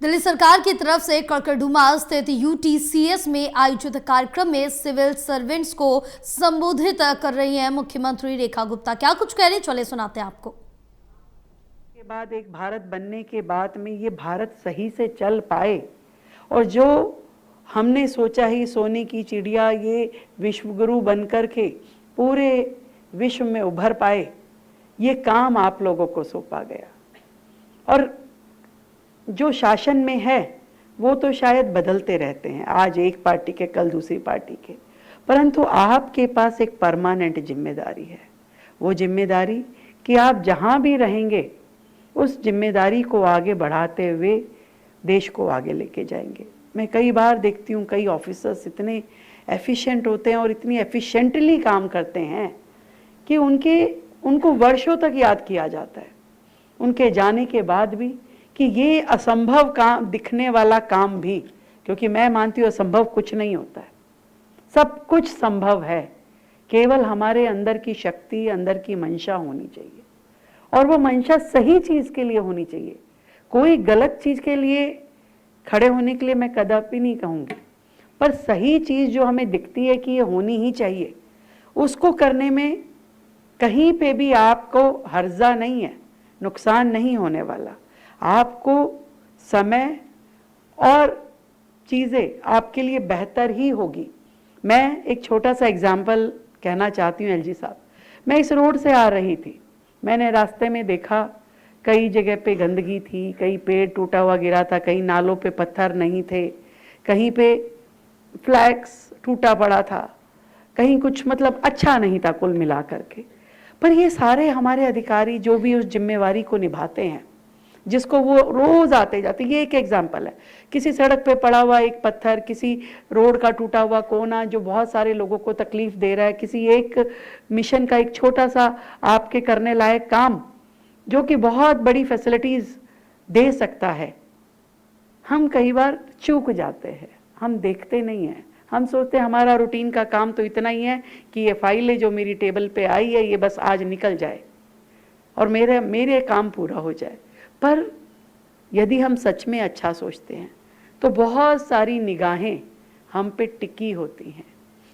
दिल्ली सरकार की तरफ से कड़कड़डूमा स्थित यूटीसीएस में आयोजित कार्यक्रम में सिविल सर्वेंट्स को संबोधित कर रही हैं मुख्यमंत्री रेखा गुप्ता। क्या कुछ कह रही, चले सुनाते हैं आपको। के बाद एक भारत बनने के बाद में ये भारत सही से चल पाए और जो हमने सोचा ही सोने की चिड़िया ये विश्वगुरु बनकर के पूरे विश्व में उभर पाए, ये काम आप लोगों को सौंपा गया। और जो शासन में है वो तो शायद बदलते रहते हैं, आज एक पार्टी के कल दूसरी पार्टी के, परंतु आपके पास एक परमानेंट जिम्मेदारी है। वो जिम्मेदारी कि आप जहां भी रहेंगे उस जिम्मेदारी को आगे बढ़ाते हुए देश को आगे लेके जाएंगे। मैं कई बार देखती हूँ कई ऑफिसर्स इतने एफिशिएंट होते हैं और इतनी एफिशिएंटली काम करते हैं कि उनको वर्षों तक याद किया जाता है उनके जाने के बाद भी, कि ये असंभव काम दिखने वाला काम भी, क्योंकि मैं मानती हूँ असंभव कुछ नहीं होता है, सब कुछ संभव है। केवल हमारे अंदर की शक्ति, अंदर की मंशा होनी चाहिए और वो मंशा सही चीज के लिए होनी चाहिए। कोई गलत चीज के लिए खड़े होने के लिए मैं कदापि नहीं कहूँगी, पर सही चीज जो हमें दिखती है कि ये होनी ही चाहिए, उसको करने में कहीं पे भी आपको हर्जा नहीं है, नुकसान नहीं होने वाला। आपको समय और चीज़ें आपके लिए बेहतर ही होगी। मैं एक छोटा सा एग्जाम्पल कहना चाहती हूँ एलजी साहब। मैं इस रोड से आ रही थी, मैंने रास्ते में देखा कई जगह पे गंदगी थी, कहीं पेड़ टूटा हुआ गिरा था, कहीं नालों पे पत्थर नहीं थे, कहीं पे फ्लैग्स टूटा पड़ा था, कहीं कुछ मतलब अच्छा नहीं था कुल मिला करके। पर ये सारे हमारे अधिकारी जो भी उस जिम्मेवारी को निभाते हैं, जिसको वो रोज आते जाते, ये एक एग्जाम्पल है। किसी सड़क पे पड़ा हुआ एक पत्थर, किसी रोड का टूटा हुआ कोना जो बहुत सारे लोगों को तकलीफ दे रहा है, किसी एक मिशन का एक छोटा सा आपके करने लायक काम जो कि बहुत बड़ी फैसिलिटीज दे सकता है, हम कई बार चूक जाते हैं, हम देखते नहीं हैं। हम सोचते हैं हमारा रूटीन का काम तो इतना ही है कि ये फाइल है जो मेरी टेबल पे आई है, ये बस आज निकल जाए और मेरे काम पूरा हो जाए। पर यदि हम सच में अच्छा सोचते हैं तो बहुत सारी निगाहें हम पे टिकी होती हैं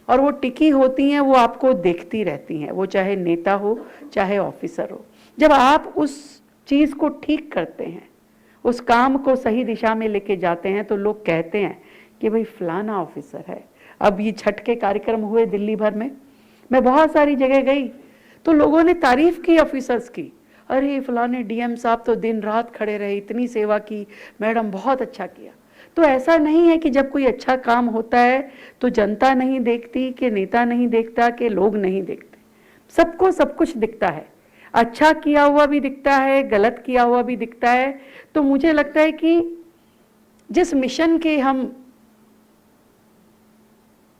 और वो टिकी होती हैं, वो आपको देखती रहती हैं, वो चाहे नेता हो चाहे ऑफिसर हो। जब आप उस चीज़ को ठीक करते हैं, उस काम को सही दिशा में लेके जाते हैं, तो लोग कहते हैं कि भाई फलाना ऑफिसर है। अब ये छठ के कार्यक्रम हुए दिल्ली भर में, मैं बहुत सारी जगह गई तो लोगों ने तारीफ की ऑफिसर्स की, अरे फलाने डीएम साहब तो दिन रात खड़े रहे, इतनी सेवा की, मैडम बहुत अच्छा किया। तो ऐसा नहीं है कि जब कोई अच्छा काम होता है तो जनता नहीं देखती, कि नेता नहीं देखता, कि लोग नहीं देखते, सबको सब कुछ दिखता है। अच्छा किया हुआ भी दिखता है, गलत किया हुआ भी दिखता है। तो मुझे लगता है कि जिस मिशन के हम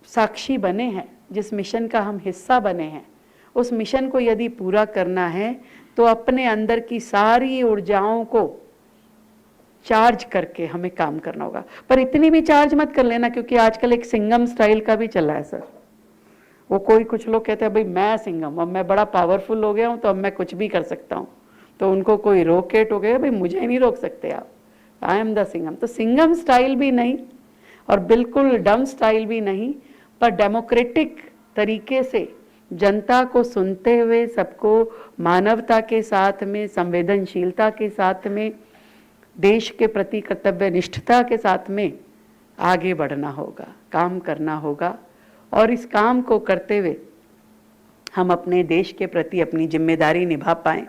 साक्षी बने हैं, जिस मिशन का हम हिस्सा बने हैं, उस मिशन को यदि पूरा करना है तो अपने अंदर की सारी ऊर्जाओं को चार्ज करके हमें काम करना होगा। पर इतनी भी चार्ज मत कर लेना, क्योंकि आजकल एक सिंघम स्टाइल का भी चला है सर। वो कुछ लोग कहते हैं भाई मैं सिंघम, अब मैं बड़ा पावरफुल हो गया हूँ तो अब मैं कुछ भी कर सकता हूँ, तो उनको कोई रोके टोके, भाई मुझे नहीं रोक सकते आप, आई एम द सिंघम। तो सिंघम स्टाइल भी नहीं और बिल्कुल डम स्टाइल भी नहीं, पर डेमोक्रेटिक तरीके से जनता को सुनते हुए, सबको मानवता के साथ में, संवेदनशीलता के साथ में, देश के प्रति कर्तव्य निष्ठता के साथ में आगे बढ़ना होगा, काम करना होगा। और इस काम को करते हुए हम अपने देश के प्रति अपनी जिम्मेदारी निभा पाएं।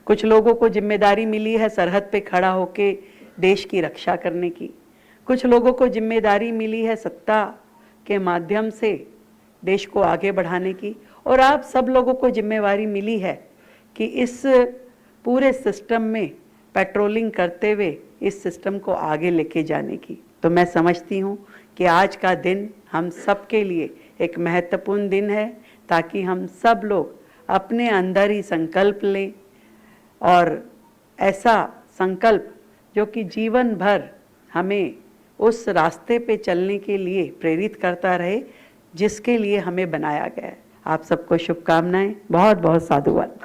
कुछ लोगों को जिम्मेदारी मिली है सरहद पे खड़ा होके देश की रक्षा करने की, कुछ लोगों को जिम्मेदारी मिली है सत्ता के माध्यम से देश को आगे बढ़ाने की, और आप सब लोगों को जिम्मेवारी मिली है कि इस पूरे सिस्टम में पेट्रोलिंग करते हुए इस सिस्टम को आगे लेके जाने की। तो मैं समझती हूँ कि आज का दिन हम सब के लिए एक महत्वपूर्ण दिन है, ताकि हम सब लोग अपने अंदर ही संकल्प लें, और ऐसा संकल्प जो कि जीवन भर हमें उस रास्ते पे चलने के लिए प्रेरित करता रहे जिसके लिए हमें बनाया गया है। आप सबको शुभकामनाएं, बहुत बहुत साधुवाद।